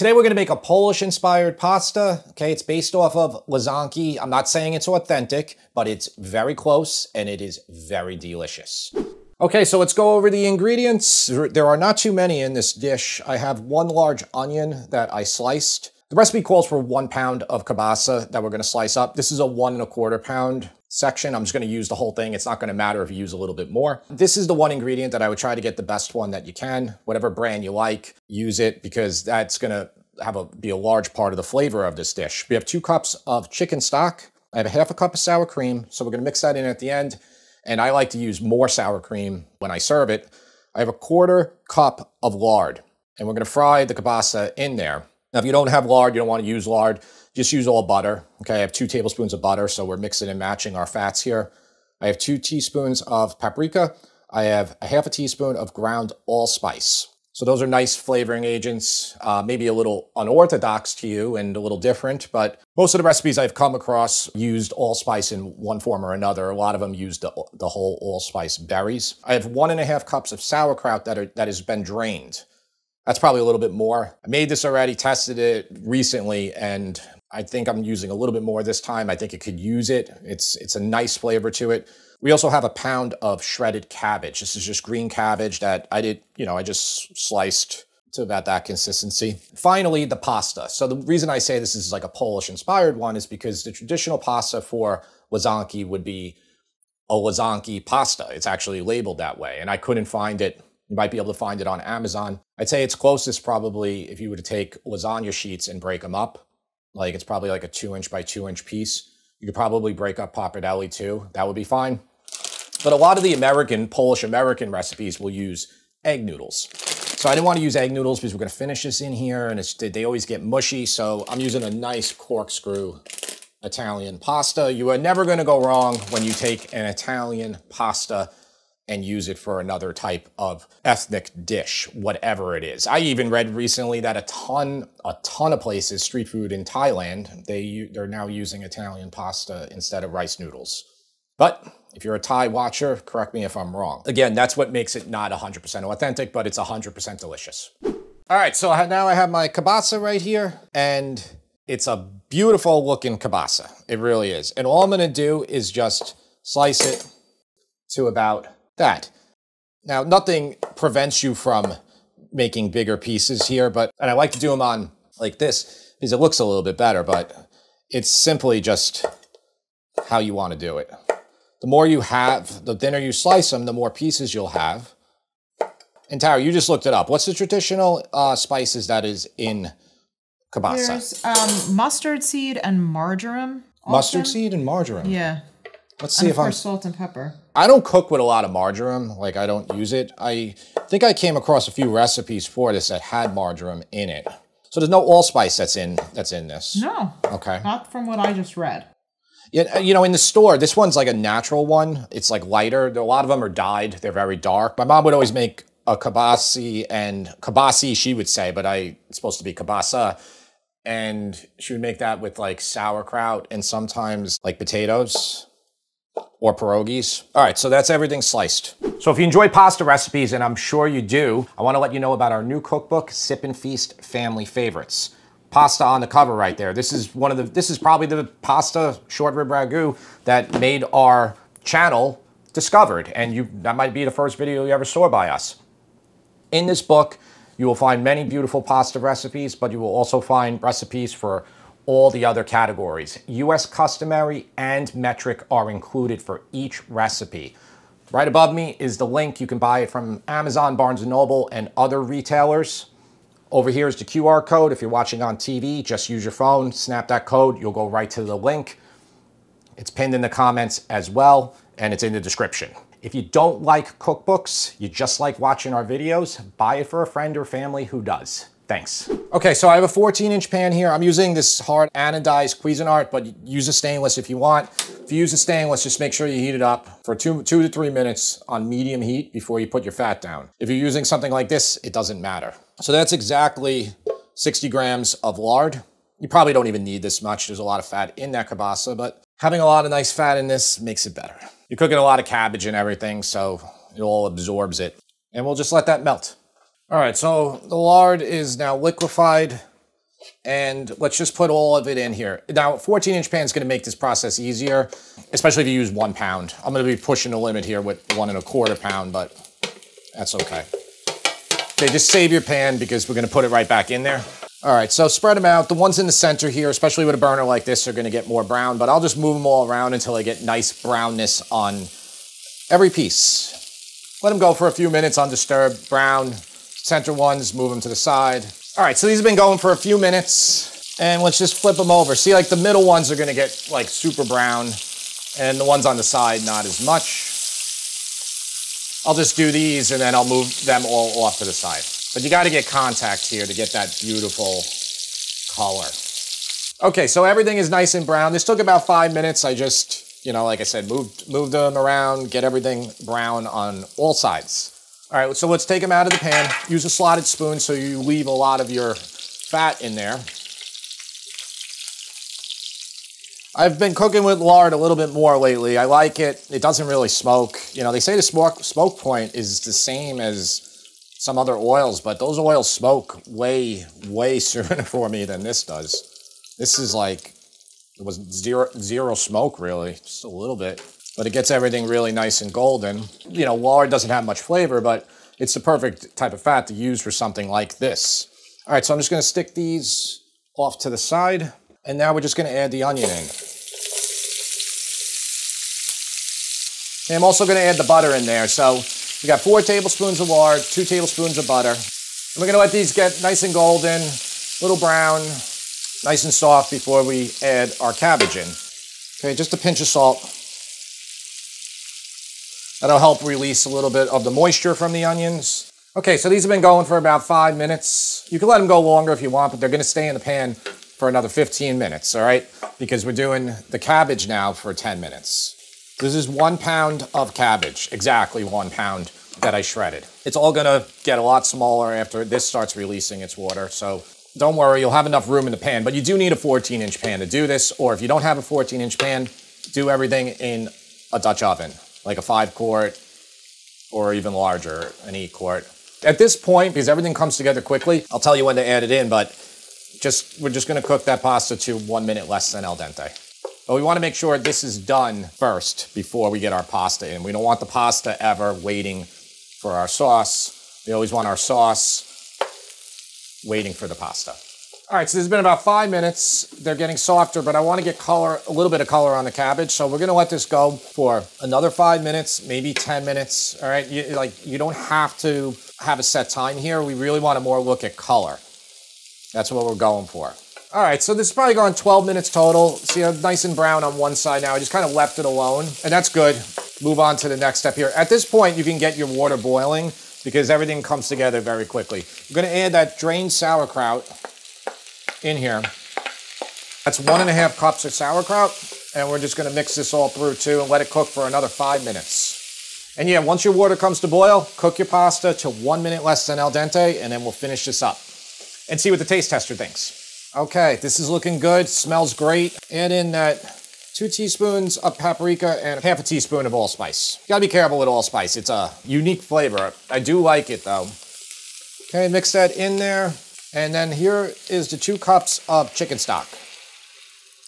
Today we're gonna make a Polish-inspired pasta. Okay, it's based off of Lazanki. I'm not saying it's authentic, but it's very close and it is very delicious. Okay, so let's go over the ingredients. There are not too many in this dish. I have 1 large onion that I sliced. The recipe calls for 1 pound of kielbasa that we're gonna slice up. This is a 1 1/4 pound section. I'm just gonna use the whole thing. It's not gonna matter if you use a little bit more. This is the one ingredient that I would try to get the best one that you can. Whatever brand you like, use it because that's gonna be a large part of the flavor of this dish. We have 2 cups of chicken stock. I have 1/2 cup of sour cream, so we're gonna mix that in at the end. And I like to use more sour cream when I serve it. I have 1/4 cup of lard, and we're gonna fry the kielbasa in there. Now, if you don't have lard, you don't wanna use lard, just use all butter. Okay, I have 2 tablespoons of butter, so we're mixing and matching our fats here. I have 2 teaspoons of paprika. I have 1/2 teaspoon of ground allspice. So those are nice flavoring agents, maybe a little unorthodox to you and a little different, but most of the recipes I've come across used allspice in one form or another. A lot of them used the whole allspice berries. I have 1 1/2 cups of sauerkraut that has been drained. That's probably a little bit more. I made this already, tested it recently, and I think I'm using a little bit more this time. I think it could use it. It's a nice flavor to it. We also have 1 pound of shredded cabbage. This is just green cabbage that I just sliced to about that consistency. Finally, the pasta. So the reason I say this is like a Polish-inspired one is because the traditional pasta for Lazanki would be a Lazanki pasta. It's actually labeled that way, and I couldn't find it. You might be able to find it on Amazon. I'd say it's closest probably if you were to take lasagna sheets and break them up. Like it's probably like a 2-inch by 2-inch piece. You could probably break up pappardelle too. That would be fine. But a lot of the Polish-American recipes will use egg noodles. So I didn't want to use egg noodles because we're going to finish this in here and they always get mushy. So I'm using a nice corkscrew Italian pasta. You are never going to go wrong when you take an Italian pasta and use it for another type of ethnic dish, whatever it is. I even read recently that a ton of places, street food in Thailand, they're now using Italian pasta instead of rice noodles. But if you're a Thai watcher, correct me if I'm wrong. Again, that's what makes it not 100% authentic, but it's 100% delicious. All right, so now I have my kielbasa right here, and it's a beautiful looking kielbasa. It really is. And all I'm gonna do is just slice it to about that. Now, nothing prevents you from making bigger pieces here, and I like to do them on like this because it looks a little bit better, but it's simply just how you want to do it. The more you have, the thinner you slice them, the more pieces you'll have. And Tara, you just looked it up. What's the traditional spices that is in kielbasa? There's mustard seed and marjoram. Mustard seed and marjoram? Yeah. Let's see if I'm... salt and pepper. I don't cook with a lot of marjoram. Like, I don't use it. I think I came across a few recipes for this that had marjoram in it. So there's no allspice that's in this? No. Okay. Not from what I just read. Yeah, you know, in the store, this one's like a natural one. It's like lighter. A lot of them are dyed. They're very dark. My mom would always make a kielbasi, she would say, but it's supposed to be kielbasa. And she would make that with like sauerkraut and sometimes like potatoes or pierogies. All right, so that's everything sliced. So if you enjoy pasta recipes, and I'm sure you do, I want to let you know about our new cookbook, Sip and Feast Family Favorites. Pasta on the cover right there. This is probably the pasta short rib ragu that made our channel discovered, and that might be the first video you ever saw by us. In this book, you will find many beautiful pasta recipes, but you will also find recipes for all the other categories. US customary and metric are included for each recipe. Right above me is the link. You can buy it from Amazon, Barnes & Noble, and other retailers. Over here is the QR code. If you're watching on TV, just use your phone, snap that code, you'll go right to the link. It's pinned in the comments as well, and it's in the description. If you don't like cookbooks, you just like watching our videos, buy it for a friend or family who does. Thanks. Okay, so I have a 14-inch pan here. I'm using this hard anodized Cuisinart, but use a stainless if you want. If you use a stainless, just make sure you heat it up for 2 to 3 minutes on medium heat before you put your fat down. If you're using something like this, it doesn't matter. So that's exactly 60 grams of lard. You probably don't even need this much. There's a lot of fat in that kielbasa, but having a lot of nice fat in this makes it better. You're cooking a lot of cabbage and everything, so it all absorbs it. And we'll just let that melt. All right, so the lard is now liquefied. And let's just put all of it in here. Now, a 14-inch pan is going to make this process easier, especially if you use 1 pound. I'm going to be pushing the limit here with 1 1/4 pound, but that's okay. Okay, just save your pan because we're going to put it right back in there. All right, so spread them out. The ones in the center here, especially with a burner like this, are going to get more brown, but I'll just move them all around until I get nice brownness on every piece. Let them go for a few minutes undisturbed, brown. Center ones, move them to the side. All right, so these have been going for a few minutes, and let's just flip them over. See, like the middle ones are gonna get like super brown, and the ones on the side, not as much. I'll just do these, and then I'll move them all off to the side. But you gotta get contact here to get that beautiful color. Okay, so everything is nice and brown. This took about 5 minutes. I just, you know, like I said, moved them around, get everything brown on all sides. All right, so let's take them out of the pan. Use a slotted spoon so you leave a lot of your fat in there. I've been cooking with lard a little bit more lately. I like it. It doesn't really smoke. You know, they say the smoke point is the same as some other oils, but those oils smoke way, way sooner for me than this does. This is like, it was zero smoke really, just a little bit. But it gets everything really nice and golden. You know, lard doesn't have much flavor, but it's the perfect type of fat to use for something like this. All right, so I'm just gonna stick these off to the side, and now we're just gonna add the onion in. And I'm also gonna add the butter in there. So we got 4 tablespoons of lard, 2 tablespoons of butter. And we're gonna let these get nice and golden, a little brown, nice and soft before we add our cabbage in. Okay, just a pinch of salt. That'll help release a little bit of the moisture from the onions. Okay, so these have been going for about 5 minutes. You can let them go longer if you want, but they're gonna stay in the pan for another 15 minutes, all right? Because we're doing the cabbage now for 10 minutes. This is 1 pound of cabbage, exactly 1 pound that I shredded. It's all gonna get a lot smaller after this starts releasing its water, so don't worry, you'll have enough room in the pan, but you do need a 14-inch pan to do this, or if you don't have a 14-inch pan, do everything in a Dutch oven, like a 5-quart or even larger, an 8-quart. At this point, because everything comes together quickly, I'll tell you when to add it in, but we're just gonna cook that pasta to 1 minute less than al dente. But we wanna make sure this is done first before we get our pasta in. We don't want the pasta ever waiting for our sauce. We always want our sauce waiting for the pasta. All right, so this has been about 5 minutes. They're getting softer, but I want to get color, a little bit of color on the cabbage. So we're gonna let this go for another 5 minutes, maybe 10 minutes. All right, you don't have to have a set time here. We really want to more look at color. That's what we're going for. All right, so this is probably gone 12 minutes total. See how nice and brown on one side now. I just kind of left it alone, and that's good. Move on to the next step here. At this point, you can get your water boiling because everything comes together very quickly. We're gonna add that drained sauerkraut in here. That's 1½ cups of sauerkraut, and we're just gonna mix this all through too and let it cook for another 5 minutes. And yeah, once your water comes to boil, cook your pasta to 1 minute less than al dente, and then we'll finish this up and see what the taste tester thinks. Okay, this is looking good, smells great. Add in that 2 teaspoons of paprika and ½ teaspoon of allspice. You gotta be careful with allspice, it's a unique flavor. I do like it though. Okay, mix that in there. And then here is the 2 cups of chicken stock.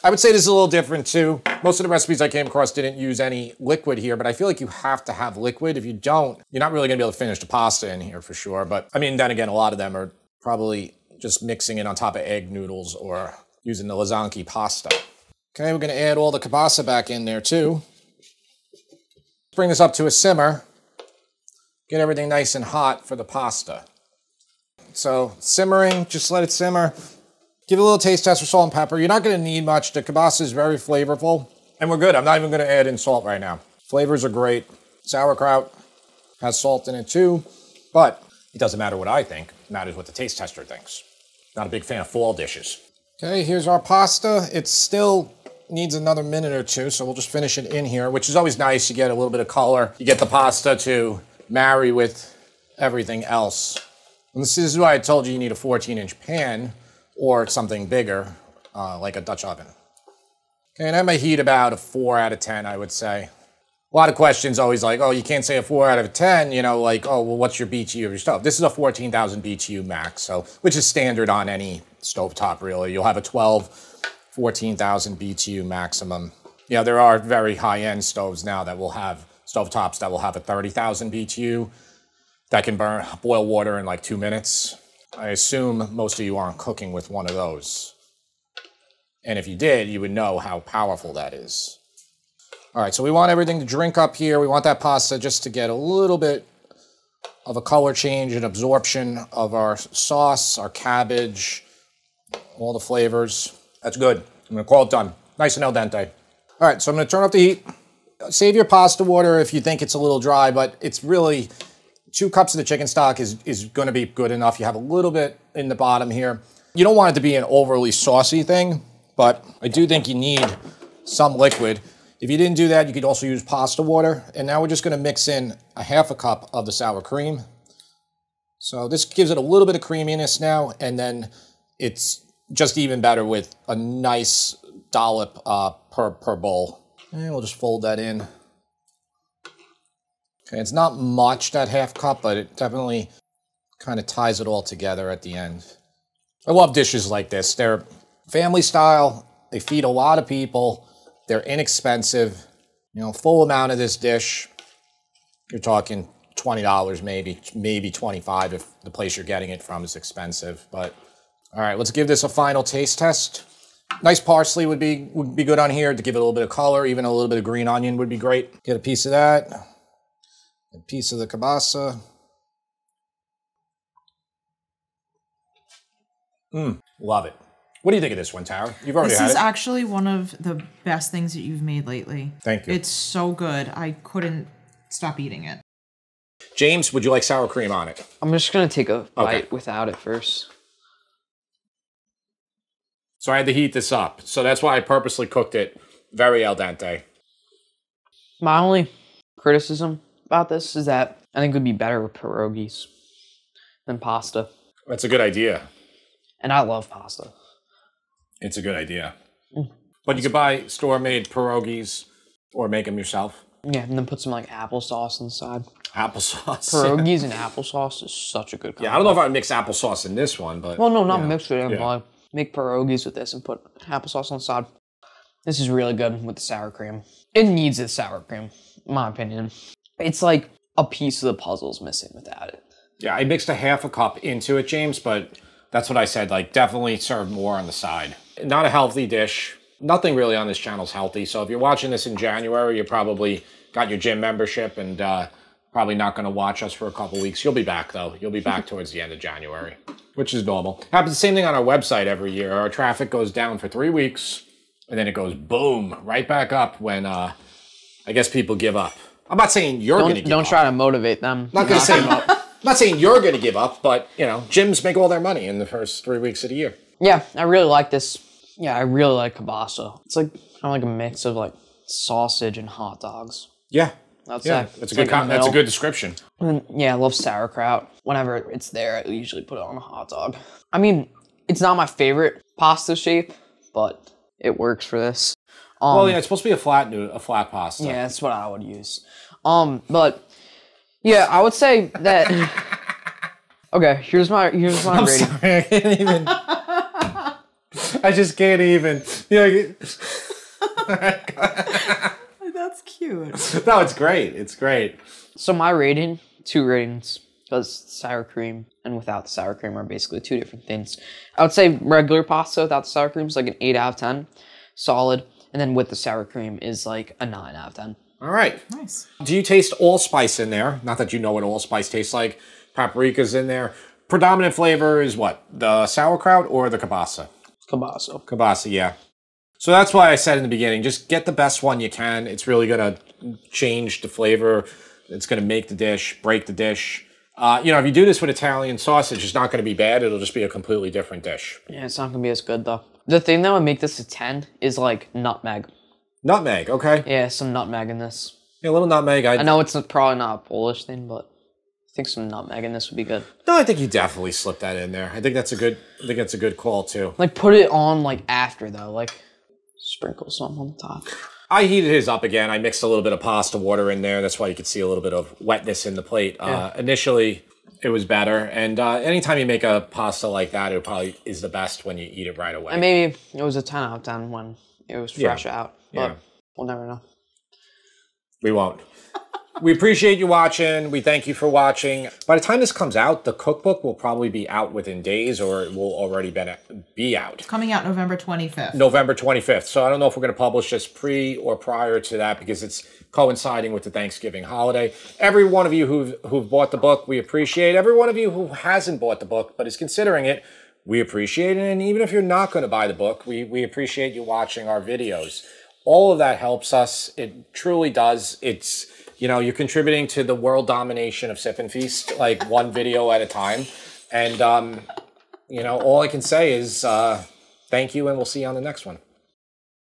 I would say this is a little different too. Most of the recipes I came across didn't use any liquid here, but I feel like you have to have liquid. If you don't, you're not really gonna be able to finish the pasta in here for sure. But I mean, then again, a lot of them are probably just mixing it on top of egg noodles or using the Lazanki pasta. Okay, we're gonna add all the kielbasa back in there too. Bring this up to a simmer. Get everything nice and hot for the pasta. So simmering, just let it simmer. Give it a little taste test for salt and pepper. You're not gonna need much. The kielbasa is very flavorful. And we're good. I'm not even gonna add in salt right now. Flavors are great. Sauerkraut has salt in it too, but it doesn't matter what I think. It matters what the taste tester thinks. Not a big fan of fall dishes. Okay, here's our pasta. It still needs another minute or two, so we'll just finish it in here, which is always nice. You get a little bit of color. You get the pasta to marry with everything else. And this is why I told you need a 14-inch pan or something bigger, like a Dutch oven. Okay, and I might heat about a 4 out of 10, I would say. A lot of questions always like, oh, you can't say a 4 out of 10, you know, like, oh, well, what's your BTU of your stuff? This is a 14,000 BTU max, so, which is standard on any stovetop, really. You'll have a 14,000 BTU maximum. Yeah, there are very high-end stoves now that will have stovetops that will have a 30,000 BTU that can boil water in like 2 minutes. I assume most of you aren't cooking with one of those. And if you did, you would know how powerful that is. All right, so we want everything to drink up here. We want that pasta just to get a little bit of a color change and absorption of our sauce, our cabbage, all the flavors. That's good. I'm gonna call it done. Nice and al dente. All right, so I'm gonna turn up the heat. Save your pasta water if you think it's a little dry, but it's really 2 cups of the chicken stock is gonna be good enough. You have a little bit in the bottom here. You don't want it to be an overly saucy thing, but I do think you need some liquid. If you didn't do that, you could also use pasta water. And now we're just gonna mix in a 1/2 cup of the sour cream. So this gives it a little bit of creaminess now, and then it's just even better with a nice dollop per bowl. And we'll just fold that in. Okay, it's not much, that 1/2 cup, but it definitely kind of ties it all together at the end. I love dishes like this. They're family style, they feed a lot of people, they're inexpensive. You know, full amount of this dish, you're talking $20 maybe 25 if the place you're getting it from is expensive. But all right, let's give this a final taste test. Nice parsley would be good on here to give it a little bit of color. Even a little bit of green onion would be great. Get a piece of that, a piece of the kielbasa. Love it. What do you think of this one, Tara? You've already had it. This is actually one of the best things that you've made lately. Thank you. It's so good. I couldn't stop eating it. James, would you like sour cream on it? I'm just gonna take a bite without it first. So I had to heat this up. So that's why I purposely cooked it very al dente. My only criticism about this is that I think it would be better with pierogies than pasta. That's a good idea. And I love pasta. It's a good idea. But you could buy store-made pierogies or make them yourself. Yeah, and then put some like applesauce inside. Applesauce. Pierogies and applesauce is such a good combo. Yeah, I don't know if I would mix applesauce in this one, but... Well, no, not mixed with it. Yeah. Make pierogies with this and put applesauce on the side. This is really good with the sour cream. It needs the sour cream, in my opinion. It's like a piece of the puzzle's missing without it. Yeah, I mixed a 1/2 cup into it, James, but that's what I said. Like, definitely serve more on the side. Not a healthy dish. Nothing really on this channel is healthy. So if you're watching this in January, you probably got your gym membership and probably not going to watch us for a couple weeks. You'll be back, though. You'll be back towards the end of January, which is normal. Happens the same thing on our website every year. Our traffic goes down for 3 weeks, and then it goes boom, right back up when I guess people give up. I'm not saying you're going to give up. Don't try to motivate them. Not going to say I'm not saying you're going to give up, but, you know, gyms make all their money in the first 3 weeks of the year. Yeah, I really like this. Yeah, I really like kielbasa. It's like kind of like a mix of like sausage and hot dogs. Yeah. That's a good description. And yeah, I love sauerkraut. Whenever it's there, I usually put it on a hot dog. I mean, it's not my favorite pasta shape, but it works for this. Well, yeah, it's supposed to be a flat pasta. Yeah, that's what I would use. But yeah, I would say that. Okay, here's my rating. Sorry, I can't even. I just can't even. That's cute. No, it's great. It's great. So my rating, 2 ratings, because sour cream and without the sour cream are basically 2 different things. I would say regular pasta without the sour cream is like an 8 out of 10, solid, and then with the sour cream is like a 9 out of 10. All right. Nice. Do you taste allspice in there? Not that you know what allspice tastes like. Paprika's in there. Predominant flavor is what? The sauerkraut or the kielbasa? Kielbasa. Kielbasa, yeah. So that's why I said in the beginning, just get the best one you can. It's really going to change the flavor. It's going to make the dish, break the dish. You know, if you do this with Italian sausage, it's not going to be bad. It'll just be a completely different dish. Yeah, it's not going to be as good, though. The thing that would make this a 10 is, like, nutmeg. Nutmeg, okay. Yeah, some nutmeg in this. Yeah, a little nutmeg. I know it's probably not a Polish thing, but I think some nutmeg in this would be good. No, I think you definitely slip that in there. I think that's a good call, too. Like, put it on, like, after, though. Like, sprinkle some on the top. I heated his up again. I mixed a little bit of pasta water in there. That's why you could see a little bit of wetness in the plate. Yeah. Initially, It was better. And anytime you make a pasta like that, it probably is the best when you eat it right away. And maybe it was a 10 out of 10 when it was fresh out. But we'll never know. We won't. We appreciate you watching. We thank you for watching. By the time this comes out, the cookbook will probably be out within days, or it will already be out. Coming out November 25th. November 25th. So I don't know if we're going to publish this pre or prior to that because it's coinciding with the Thanksgiving holiday. Every one of you who've bought the book, we appreciate. Every one of you who hasn't bought the book but is considering it, we appreciate it. And even if you're not going to buy the book, we appreciate you watching our videos. All of that helps us. It truly does. It's, you know, you're contributing to the world domination of Sip and Feast, like one video at a time. And, you know, all I can say is thank you, and we'll see you on the next one.